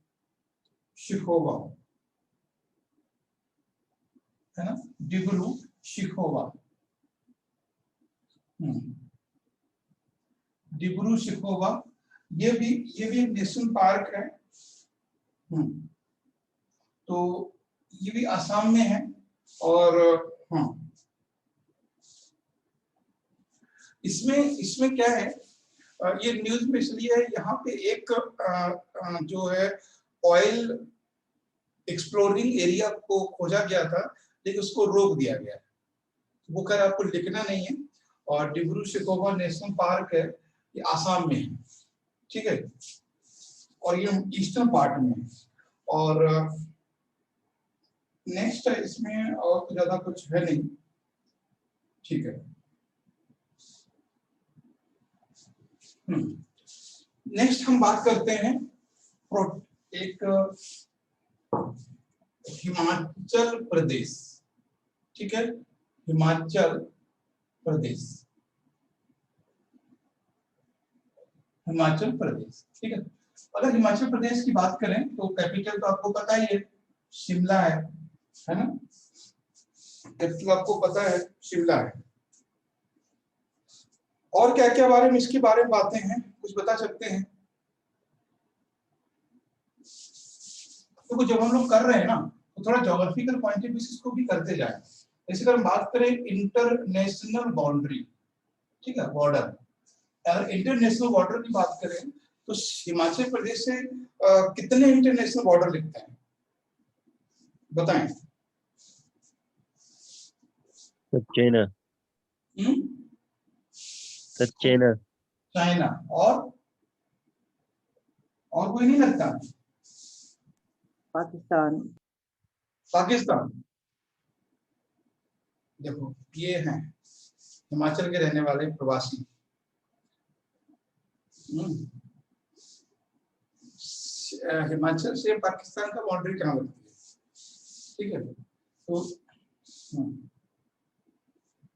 शिखोवा, है ना, डिब्रू शिखोवा। डिब्रू शिखोवा, ये भी एक नेशनल पार्क है। तो ये भी आसाम में है। और इसमें क्या है, ये न्यूज में इसलिए है, यहाँ पे एक जो है ऑयल एक्सप्लोरिंग एरिया को खोजा गया था, लेकिन उसको रोक दिया गया। वो खैर आपको लिखना नहीं है। और डिब्रू शिखोवा नेशनल पार्क है, ये आसाम में है, ठीक है, और ये ईस्टर्न पार्ट में है। और नेक्स्ट है, इसमें और ज्यादा कुछ है नहीं, ठीक है। नेक्स्ट हम बात करते हैं एक हिमाचल प्रदेश, ठीक है, हिमाचल प्रदेश, हिमाचल प्रदेश, ठीक है। अगर हिमाचल प्रदेश की बात करें तो कैपिटल तो आपको पता ही है, शिमला है ना? कैपिटल आपको पता है, शिमला है। और क्या क्या बारे में, इसके बारे में बातें हैं, कुछ बता सकते हैं? तो जब हम लोग कर रहे हैं ना, तो थोड़ा ज्योग्राफिकल पॉइंट ऑफ व्यू से इसको भी करते जाए। जैसे अगर हम बात करें इंटरनेशनल बाउंड्री, ठीक है, बॉर्डर, अगर इंटरनेशनल बॉर्डर की बात करें तो हिमाचल प्रदेश से कितने इंटरनेशनल बॉर्डर लिखते हैं, बताएं? चाइना, चाइना, चाइना और कोई नहीं लगता? पाकिस्तान। पाकिस्तान। देखो ये हैं हिमाचल के रहने वाले प्रवासी। हिमाचल से पाकिस्तान का बाउंड्री कहाँ लगती है, ठीक है? तो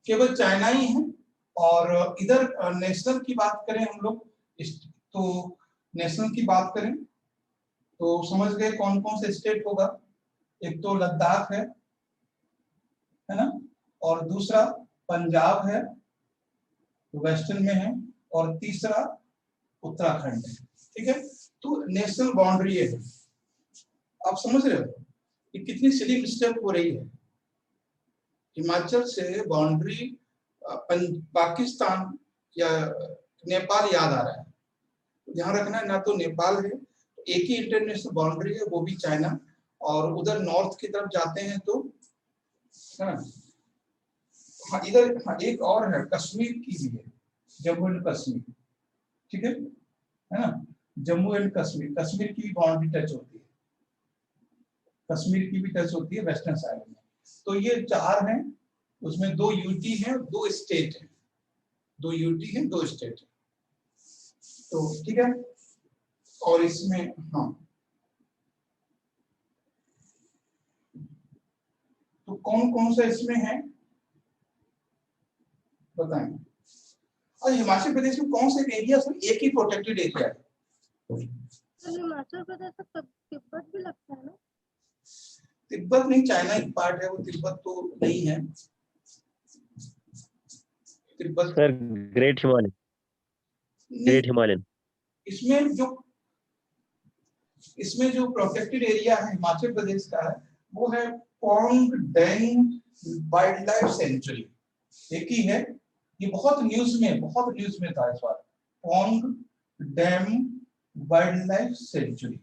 केवल चाइना ही है। और इधर नेशनल की बात करें हम लोग, तो नेशनल की बात करें तो समझ गए कौन कौन से स्टेट होगा। एक तो लद्दाख है ना, और दूसरा पंजाब है, वेस्टर्न में है, और तीसरा उत्तराखंड है, ठीक है? तो नेशनल बाउंड्री है। आप समझ रहे हो कि कितनी सिली मिस्टेक हो रही है। हिमाचल से बाउंड्री पाकिस्तान या नेपाल याद आ रहा है, ध्यान रखना है, ना तो नेपाल है, एक ही इंटरनेशनल बाउंड्री है, वो भी चाइना। और उधर नॉर्थ की तरफ जाते हैं तो हाँ, इधर एक और है, कश्मीर की भी है, जम्मू एंड कश्मीर, ठीक है ना? जम्मू एंड कश्मीर, कश्मीर की भी बाउंड्री टच होती है, कश्मीर की भी टच होती है वेस्टर्न साइड में। तो ये 4 हैं, उसमें 2 यूटी हैं, 2 स्टेट हैं, 2 यूटी हैं, 2 स्टेट हैं, तो ठीक है। और इसमें हाँ, तो कौन कौन सा इसमें है बताएं? और हिमाचल प्रदेश में कौन से एरिया से एक ही प्रोटेक्टेड एरिया है? हिमाचल प्रदेश में तिब्बत भी लगता है ना? तिब्बत नहीं, चाइना एक पार्ट है वो, तिब्बत तो नहीं है। Tibet sir great Himalaya, great Himalayan. इसमें जो प्रोटेक्टेड एरिया है हिमाचल प्रदेश का है, वो है Pong dam wild life sanctuary, एक ही है। ये बहुत न्यूज में था इस बार, Pong dam wild life sanctuary,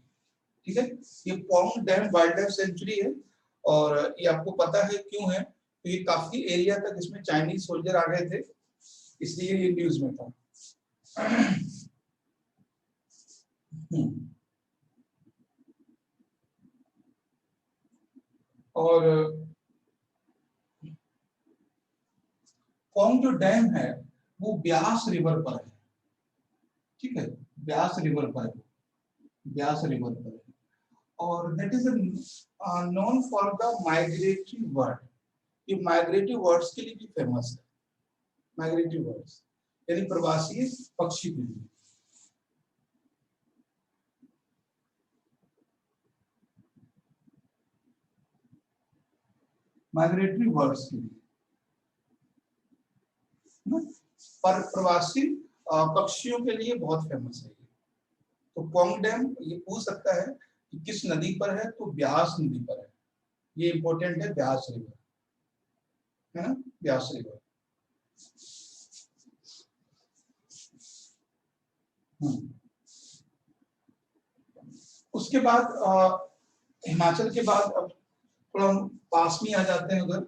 ठीक है? ये Pong dam wild life sanctuary है। और ये आपको पता है क्यों है? तो ये काफी एरिया तक इसमें चाइनीज सोल्जर आ गए थे, इसलिए ये न्यूज में था। और पोंग जो डैम है वो ब्यास रिवर पर है, ठीक है? ब्यास रिवर पर है, ब्यास रिवर पर है। और that is known for the migratory bird. ये माइग्रेटरी बर्ड्स के लिए भी फेमस है, माइग्रेटरी बर्ड्स यानी प्रवासी पक्षी के लिए। माइग्रेटरी बर्ड्स के लिए पर प्रवासी पक्षियों के लिए बहुत फेमस है। तो पोंग डैम, ये पूछ सकता है कि किस नदी पर है, तो ब्यास नदी पर है। ये इंपॉर्टेंट है, ब्यास रिवर है ना, ब्यास रिवर। उसके बाद हिमाचल के बाद अब थोड़ा हम पास में आ जाते हैं उधर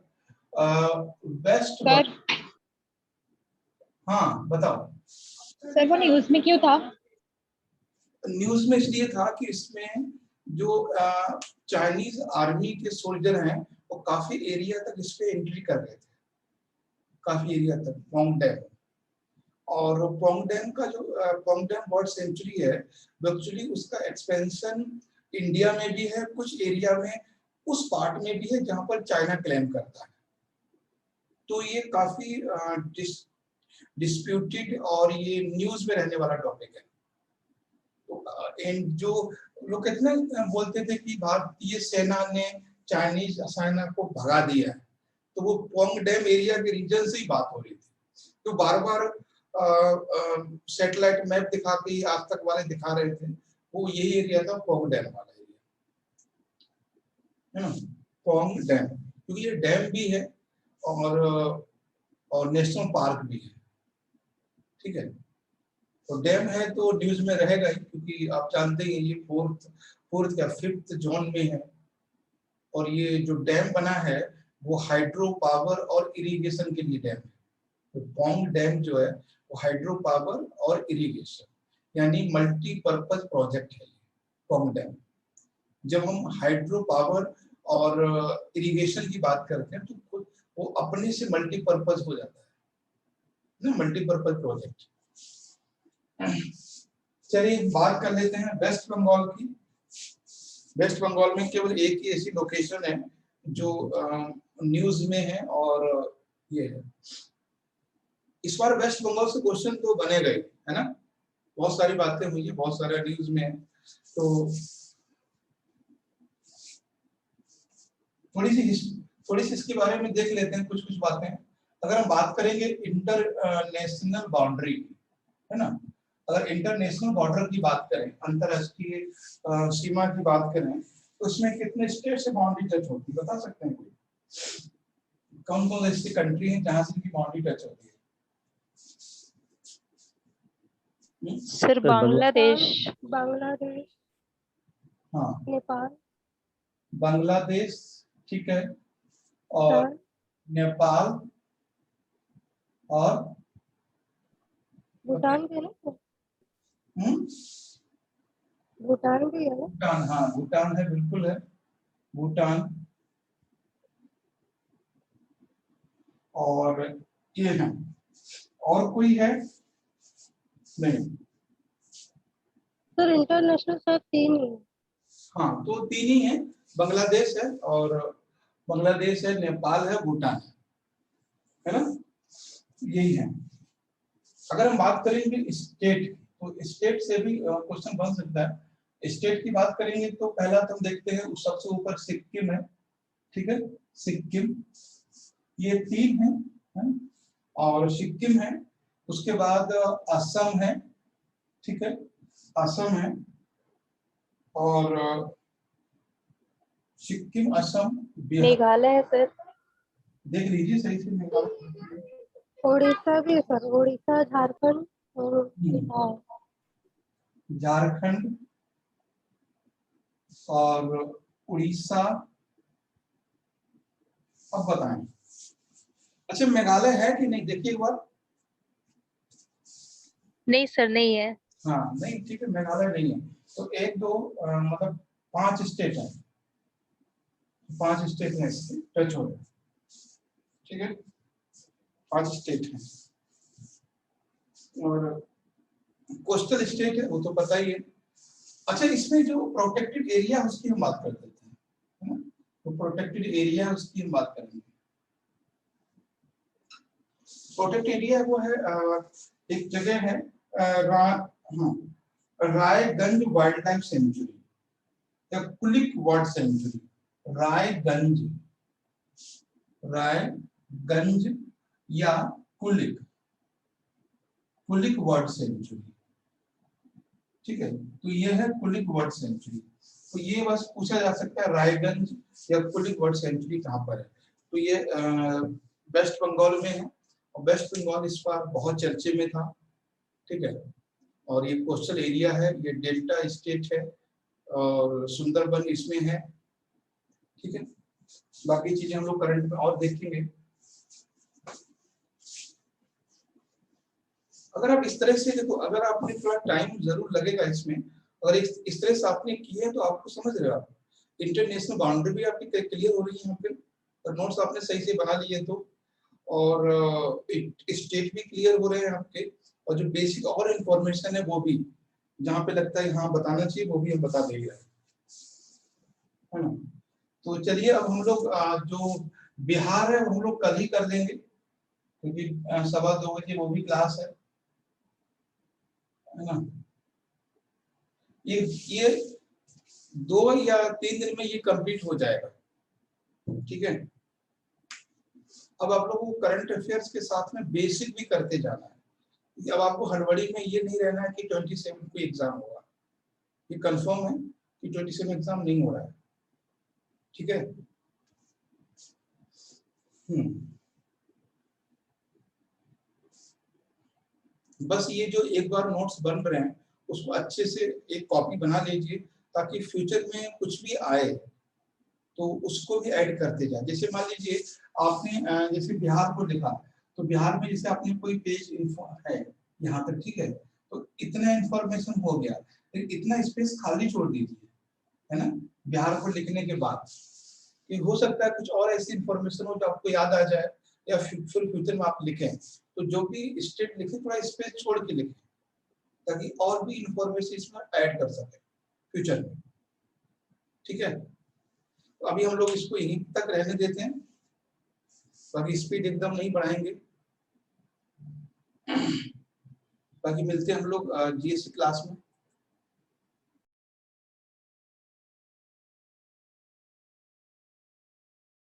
वेस्ट। हाँ बताओ सर, वो न्यूज में क्यों था? न्यूज में इसलिए था कि इसमें जो चाइनीज आर्मी के सोल्जर हैं वो काफी एरिया तक इस पे एंट्री कर रहे थे, काफी एरिया तक पोंग डैम। और पोंग डैम का जो पोंग डैम बर्ड सेंचुरी है, एक्चुअली उसका एक्सपेंशन इंडिया में भी है, कुछ एरिया में उस पार्ट में भी है जहां पर चाइना क्लेम करता है। तो ये काफी डिस्प्यूटेड और ये न्यूज में रहने वाला टॉपिक है। जो लोग कितने बोलते थे कि भारतीय सेना ने चाइनीज सेना को भगा दिया है, तो वो पोंग डैम एरिया के रीजन से ही बात हो रही थी। तो बार बार सैटेलाइट मैप दिखा के आज तक वाले दिखा रहे थे, वो यही एरिया था, पोंग डैम वाला एरिया है ना, पोंग डैम, क्योंकि ये डैम भी है और नेशनल पार्क भी है। ठीक है, तो डैम है तो न्यूज में रहेगा ही, क्योंकि आप जानते हैं ये फोर्थ या फिफ्थ जोन में है, और ये जो डैम बना है वो हाइड्रो पावर और इरिगेशन के लिए डैम है। तो पोंग डैम जो है वो हाइड्रो पावर और इरिगेशन यानी मल्टीपर्पज प्रोजेक्ट है पोंग डैम। जब हम हाइड्रो पावर और इरिगेशन की बात करते हैं तो वो अपने से मल्टीपर्पज हो जाता है ना, मल्टीपर्पज प्रोजेक्ट। चलिए बात कर लेते हैं वेस्ट बंगाल की। वेस्ट बंगाल में केवल एक ही ऐसी लोकेशन है जो न्यूज में है, और ये है। इस बार वेस्ट बंगाल से क्वेश्चन तो बने गए है ना, बहुत सारी बातें हुई है, बहुत सारा न्यूज में है। तो थोड़ी सी इसके बारे में देख लेते हैं कुछ बातें। अगर हम बात करेंगे इंटरनेशनल बाउंड्री है ना, अगर इंटरनेशनल बॉर्डर की बात करें, अंतरराष्ट्रीय सीमा की बात करें, तो उसमें कितने स्टेट से बाउंड्री टच होती है बता सकते हैं कोई? कौन कौन ऐसी कंट्री है जहां से बाउंड्री टच होती है? सर बांग्लादेश। बांग्लादेश, हाँ, नेपाल, बांग्लादेश, ठीक है, और नेपाल और भूटान भी है ना, भूटान भी है ना, भूटान, हाँ भूटान है, बिल्कुल है भूटान, और ये है, और कोई है? नहीं, सर इंटरनेशनल शायद 3 ही है। हाँ तो 3 ही है, बांग्लादेश है, और बांग्लादेश है, नेपाल है, भूटान है ना, यही है। अगर हम बात करेंगे स्टेट, तो स्टेट से भी क्वेश्चन बन सकता है। स्टेट की बात करेंगे तो पहला तो हम देखते हैं सबसे ऊपर सिक्किम है, ठीक है, सिक्किम, ये 3 है, और सिक्किम है, उसके बाद असम है, ठीक है, असम है, और सिक्किम, असम, बिहार, मेघालय है सर, देख लीजिए सही से मेघालय, उड़ीसा भी है सर, उड़ीसा, झारखंड और बिहार। झारखंड और उड़ीसा, अब बताएं। अच्छा मेघालय है कि नहीं, देखिए एक बार। नहीं सर, नहीं है। हाँ नहीं, ठीक है, मेघालय नहीं है। तो 1 2 मतलब 5 स्टेट है, 5 स्टेट में इससे टच हो गया, ठीक है, 5 स्टेट है, और कोस्टल स्टेट है वो तो पता ही है। अच्छा इसमें जो प्रोटेक्टेड एरिया है उसकी हम बात कर देते हैं, है ना, तो प्रोटेक्टेड एरिया है उसकी हम बात करेंगे। प्रोटेक्टेड एरिया वो है एक जगह है रायगंज वाइल्ड लाइफ सेंचुरी या कुलिक बर्ड सेंचुरी, रायगंज, रायगंज या कुलिक, कुलिक बर्ड सेंचुरी, ठीक है, तो ये है कुलिक बर्ड सेंचुरी। तो ये बस पूछा जा सकता है रायगंज या कुलिक बर्ड सेंचुरी कहाँ पर है, तो ये वेस्ट बंगाल में है, और वेस्ट बंगाल इस बार बहुत चर्चे में था, ठीक है, और ये कोस्टल एरिया है, ये डेल्टा स्टेट है, और सुंदरबन इसमें है, ठीक है, बाकी चीजें हम लोग करंट में और देखेंगे। अगर आप इस तरह से देखो, अगर आपने थोड़ा टाइम जरूर लगेगा इसमें, अगर इस तरह से आपने किए हैं तो आपको समझ रहे हो, आप इंटरनेशनल बाउंड्री भी आपकी क्लियर हो रही है यहाँ पे, और नोट्स आपने सही से बना लिए तो, और स्टेट भी क्लियर हो रहे हैं आपके, और जो बेसिक और इंफॉर्मेशन है वो भी जहाँ पे लगता है हाँ बताना चाहिए वो भी हम बता देंगे, है ना। तो चलिए अब हम लोग जो बिहार है हम लोग कल ही कर लेंगे, क्योंकि 2:15 बजे वो भी क्लास है ना। ये 2 या 3 दिन में ये कंप्लीट हो जाएगा, ठीक है। अब आप लोगों को करंट अफेयर्स के साथ में बेसिक भी करते जाना है। अब आपको हड़बड़ी में ये नहीं रहना है कि 27 को एग्जाम होगा, ये कंफर्म है कि 27 एग्जाम नहीं हो रहा है, ठीक है। बस ये जो एक बार नोट्स बन रहे हैं उसको अच्छे से एक कॉपी बना लीजिए, ताकि फ्यूचर में कुछ भी आए तो उसको भी ऐड करते जाए। जैसे मान लीजिए आपने जैसे बिहार को लिखा, तो बिहार में जैसे आपने कोई पेज इन्फो है यहाँ तक, ठीक है, तो इतना इंफॉर्मेशन हो गया, फिर इतना स्पेस खाली छोड़ दीजिए, है ना, बिहार को लिखने के बाद। कि हो सकता है कुछ और ऐसी इंफॉर्मेशन हो जो आपको याद आ जाए, या फिर फ्यूचर में आप लिखें, तो जो भी स्टेट लिखे थोड़ा स्पेस छोड़ के लिखें, ताकि और भी इंफॉर्मेशन इसमें ऐड कर सके फ्यूचर में, ठीक है। तो अभी हम लोग इसको यहीं तक रहने देते हैं, बाकी स्पीड एकदम नहीं बढ़ाएंगे। बाकी मिलते हैं हम लोग जीएसटी क्लास में।